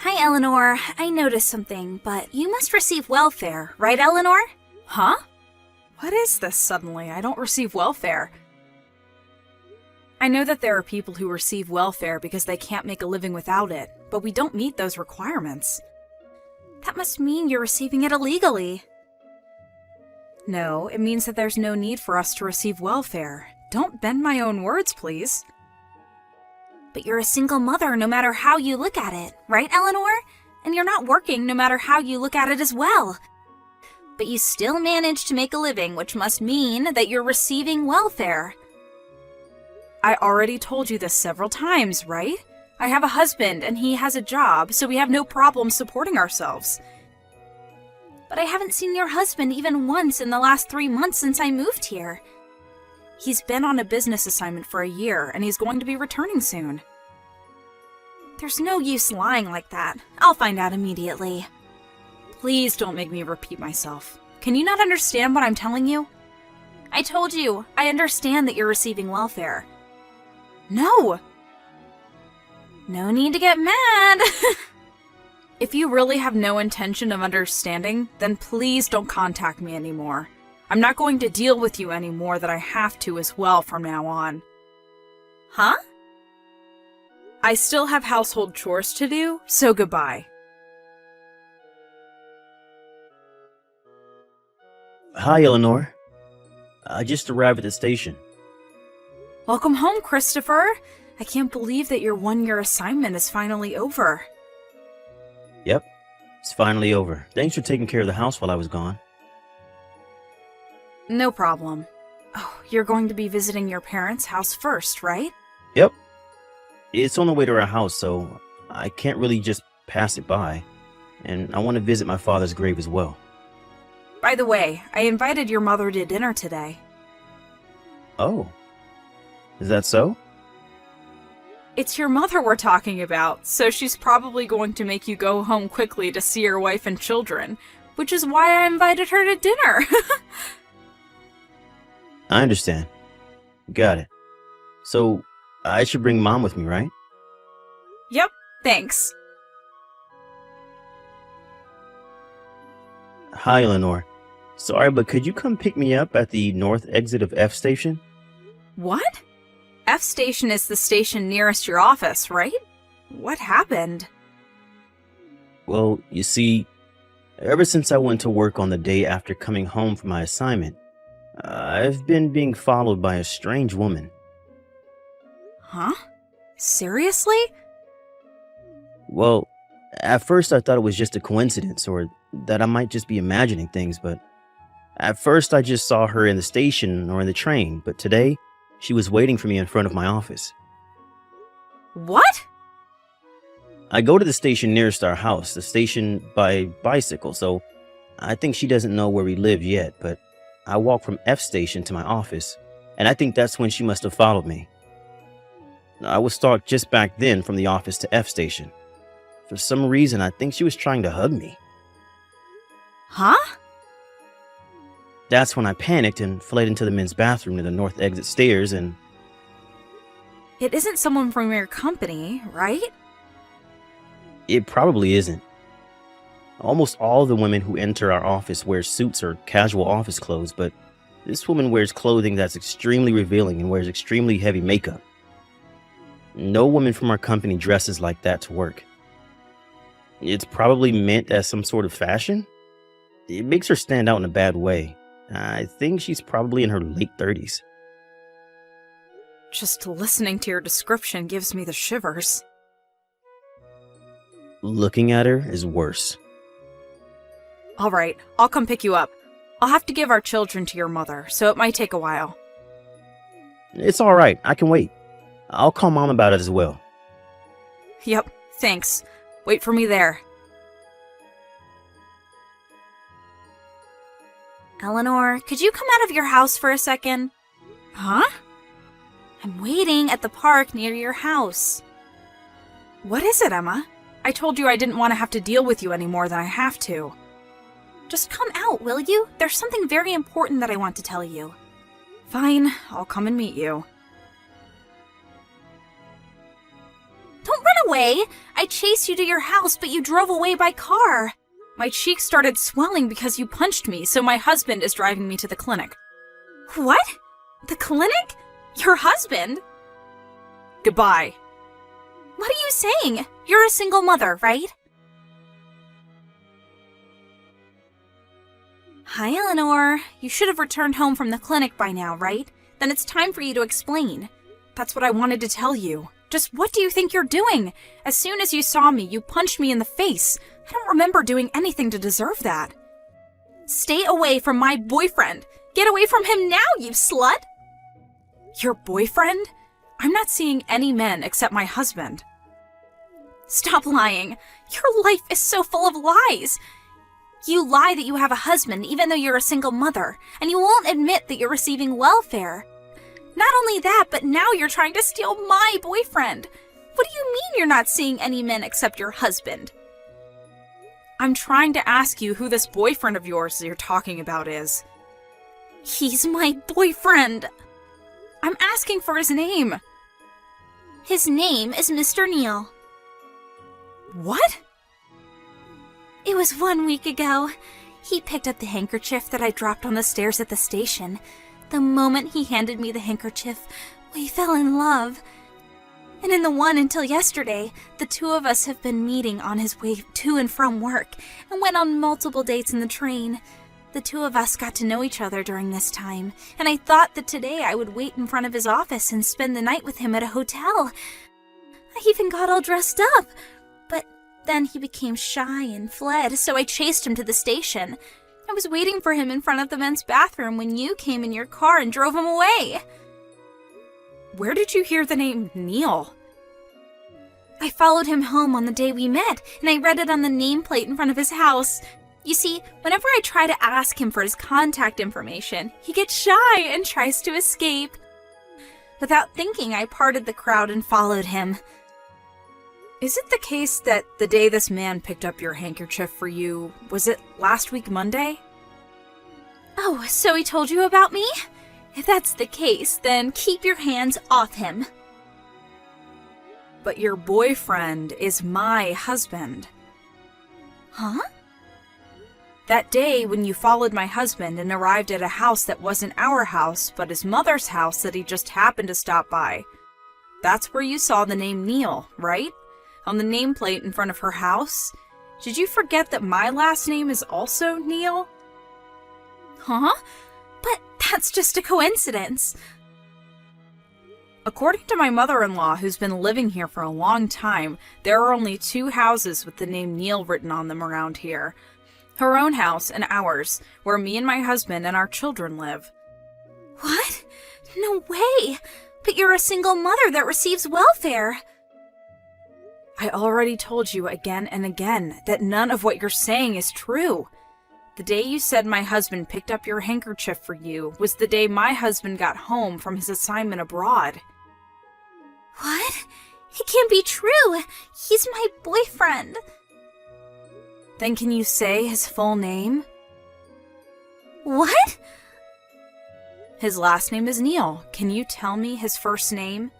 Hi, Eleanor. I noticed something, but you must receive welfare, right, Eleanor? Huh? What is this suddenly? I don't receive welfare. I know that there are people who receive welfare because they can't make a living without it, but we don't meet those requirements. That must mean you're receiving it illegally. No, it means that there's no need for us to receive welfare. Don't bend my own words, please. But you're a single mother no matter how you look at it, right, Eleanor? And you're not working no matter how you look at it as well. But you still manage to make a living, which must mean that you're receiving welfare. I already told you this several times, right? I have a husband and he has a job, so we have no problem supporting ourselves. But I haven't seen your husband even once in the last 3 months since I moved here. He's been on a business assignment for a year, and he's going to be returning soon. There's no use lying like that. I'll find out immediately. Please don't make me repeat myself. Can you not understand what I'm telling you? I told you, I understand that you're receiving welfare. No! No need to get mad. If you really have no intention of understanding, then please don't contact me anymore. I'm not going to deal with you any more than I have to as well from now on. Huh? I still have household chores to do, so goodbye. Hi, Eleanor. I just arrived at the station. Welcome home, Christopher. I can't believe that your one-year assignment is finally over. Yep, it's finally over. Thanks for taking care of the house while I was gone. No problem. Oh, you're going to be visiting your parents' house first, right? Yep. It's on the way to our house, so I can't really just pass it by. And I want to visit my father's grave as well. By the way, I invited your mother to dinner today. Oh. Is that so? It's your mother we're talking about, so she's probably going to make you go home quickly to see your wife and children, which is why I invited her to dinner. I understand. Got it. So, I should bring Mom with me, right? Yep, thanks. Hi, Eleanor. Sorry, but could you come pick me up at the north exit of F Station? What? F Station is the station nearest your office, right? What happened? Well, you see, ever since I went to work on the day after coming home from my assignment, I've been being followed by a strange woman. Huh? Seriously? Well, at first I thought it was just a coincidence or that I might just be imagining things, but at first I just saw her in the station or in the train, but today she was waiting for me in front of my office. What? I go to the station nearest our house, the station by bicycle, so I think she doesn't know where we live yet, but I walk from F Station to my office, and I think that's when she must have followed me. I was stalked just back then from the office to F Station. For some reason, I think she was trying to hug me. Huh? That's when I panicked and fled into the men's bathroom near the north exit stairs and... It isn't someone from your company, right? It probably isn't. Almost all of the women who enter our office wear suits or casual office clothes, but this woman wears clothing that's extremely revealing and wears extremely heavy makeup. No woman from our company dresses like that to work. It's probably meant as some sort of fashion. It makes her stand out in a bad way. I think she's probably in her late 30s. Just listening to your description gives me the shivers. Looking at her is worse. All right, I'll come pick you up. I'll have to give our children to your mother, so it might take a while. It's all right. I can wait. I'll call Mom about it as well. Yep, thanks. Wait for me there. Eleanor, could you come out of your house for a second? Huh? I'm waiting at the park near your house. What is it, Emma? I told you I didn't want to have to deal with you any more than I have to. Just come out, will you? There's something very important that I want to tell you. Fine, I'll come and meet you. Don't run away. I chased you to your house, but you drove away by car. My cheeks started swelling because you punched me, so my husband is driving me to the clinic. What? The clinic? Your husband? Goodbye. What are you saying? You're a single mother, right? Hi, Eleanor. You should have returned home from the clinic by now, right? Then it's time for you to explain. That's what I wanted to tell you. Just what do you think you're doing? As soon as you saw me, you punched me in the face. I don't remember doing anything to deserve that. Stay away from my boyfriend. Get away from him now, you slut! Your boyfriend? I'm not seeing any men except my husband. Stop lying. Your life is so full of lies. You lie that you have a husband even though you're a single mother, and you won't admit that you're receiving welfare. Not only that, but now you're trying to steal my boyfriend. What do you mean you're not seeing any men except your husband? I'm trying to ask you who this boyfriend of yours you're talking about is. He's my boyfriend. I'm asking for his name. His name is Mr. Neal. What? It was 1 week ago. He picked up the handkerchief that I dropped on the stairs at the station. The moment he handed me the handkerchief, we fell in love. And in the one until yesterday, the two of us have been meeting on his way to and from work and went on multiple dates in the train. The two of us got to know each other during this time, and I thought that today I would wait in front of his office and spend the night with him at a hotel. I even got all dressed up, but then he became shy and fled, so I chased him to the station. I was waiting for him in front of the men's bathroom when you came in your car and drove him away. Where did you hear the name Neal? I followed him home on the day we met, and I read it on the nameplate in front of his house. You see, whenever I try to ask him for his contact information, he gets shy and tries to escape. Without thinking, I parted the crowd and followed him. Is it the case that the day this man picked up your handkerchief for you, was it last week Monday? Oh, so he told you about me? If that's the case, then keep your hands off him. But your boyfriend is my husband. Huh? That day when you followed my husband and arrived at a house that wasn't our house, but his mother's house that he just happened to stop by. That's where you saw the name Neal, right? On the nameplate in front of her house? Did you forget that my last name is also Neal? Huh? But that's just a coincidence. According to my mother-in-law, who's been living here for a long time, there are only 2 houses with the name Neal written on them around here. Her own house and ours, where me and my husband and our children live. What? No way! But you're a single mother that receives welfare. I already told you again and again that none of what you're saying is true. The day you said my husband picked up your handkerchief for you was the day my husband got home from his assignment abroad. What? It can't be true. He's my boyfriend. Then can you say his full name? What? His last name is Neal. Can you tell me his first name?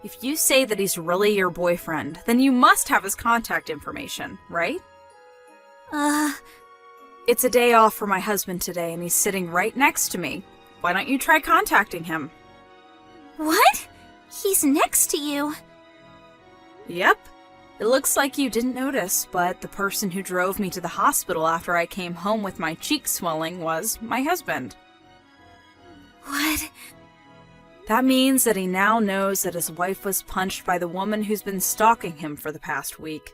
If you say that he's really your boyfriend, then you must have his contact information, right? It's a day off for my husband today, and he's sitting right next to me. Why don't you try contacting him? What? He's next to you. Yep. It looks like you didn't notice, but the person who drove me to the hospital after I came home with my cheeks swelling was my husband. What? That means that he now knows that his wife was punched by the woman who's been stalking him for the past week.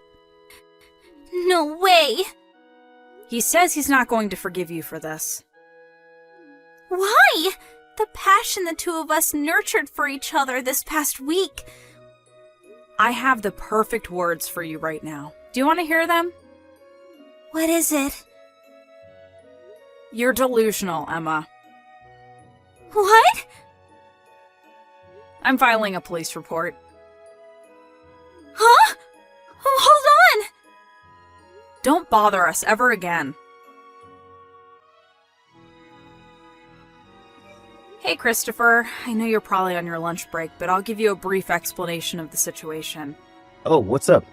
No way! He says he's not going to forgive you for this. Why? The passion the two of us nurtured for each other this past week. I have the perfect words for you right now. Do you want to hear them? What is it? You're delusional, Emma. What? I'm filing a police report. Huh? Hold on! Don't bother us ever again. Hey, Christopher. I know you're probably on your lunch break, but I'll give you a brief explanation of the situation. Oh, what's up?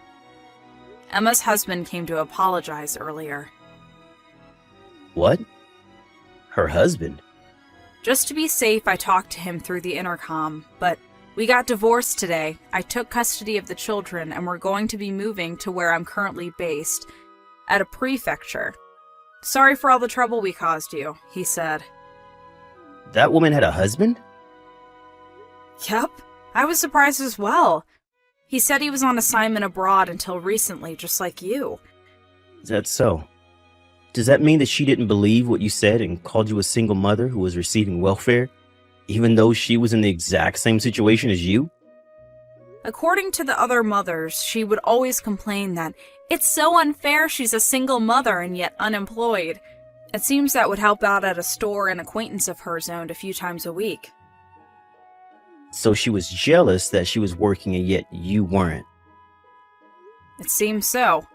Emma's husband came to apologize earlier. What? Her husband? Just to be safe, I talked to him through the intercom, but we got divorced today. I took custody of the children, and we're going to be moving to where I'm currently based, at a prefecture. Sorry for all the trouble we caused you, he said. That woman had a husband? Yep, I was surprised as well. He said he was on assignment abroad until recently, just like you. Is that so? Does that mean that she didn't believe what you said and called you a single mother who was receiving welfare, even though she was in the exact same situation as you? According to the other mothers, she would always complain that it's so unfair she's a single mother and yet unemployed. It seems that would help out at a store an acquaintance of hers owned a few times a week. So she was jealous that she was working and yet you weren't. It seems so.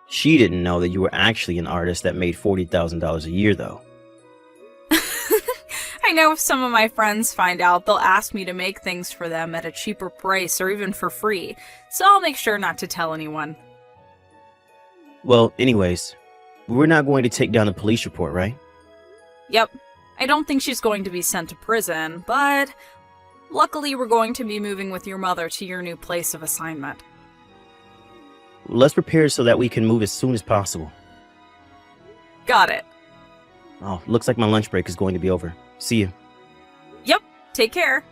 She didn't know that you were actually an artist that made $40,000 a year, though. I know if some of my friends find out, they'll ask me to make things for them at a cheaper price or even for free, so I'll make sure not to tell anyone. Well, anyways, we're not going to take down the police report, right? Yep. I don't think she's going to be sent to prison, but luckily we're going to be moving with your mother to your new place of assignment. Let's prepare so that we can move as soon as possible. Got it. Oh, looks like my lunch break is going to be over. See you. Yep, take care.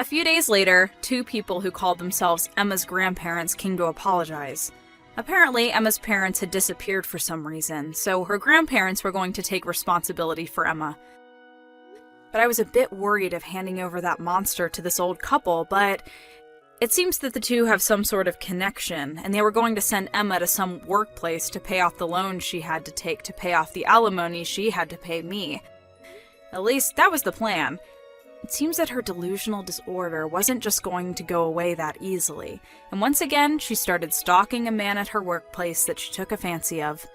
A few days later, two people who called themselves Emma's grandparents came to apologize. Apparently, Emma's parents had disappeared for some reason, so her grandparents were going to take responsibility for Emma. But I was a bit worried of handing over that monster to this old couple, but it seems that the two have some sort of connection, and they were going to send Emma to some workplace to pay off the loan she had to take to pay off the alimony she had to pay me. At least, that was the plan. It seems that her delusional disorder wasn't just going to go away that easily, and once again, she started stalking a man at her workplace that she took a fancy of.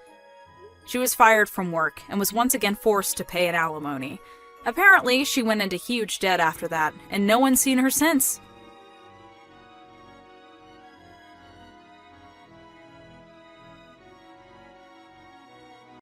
She was fired from work, and was once again forced to pay an alimony. Apparently, she went into huge debt after that, and no one's seen her since.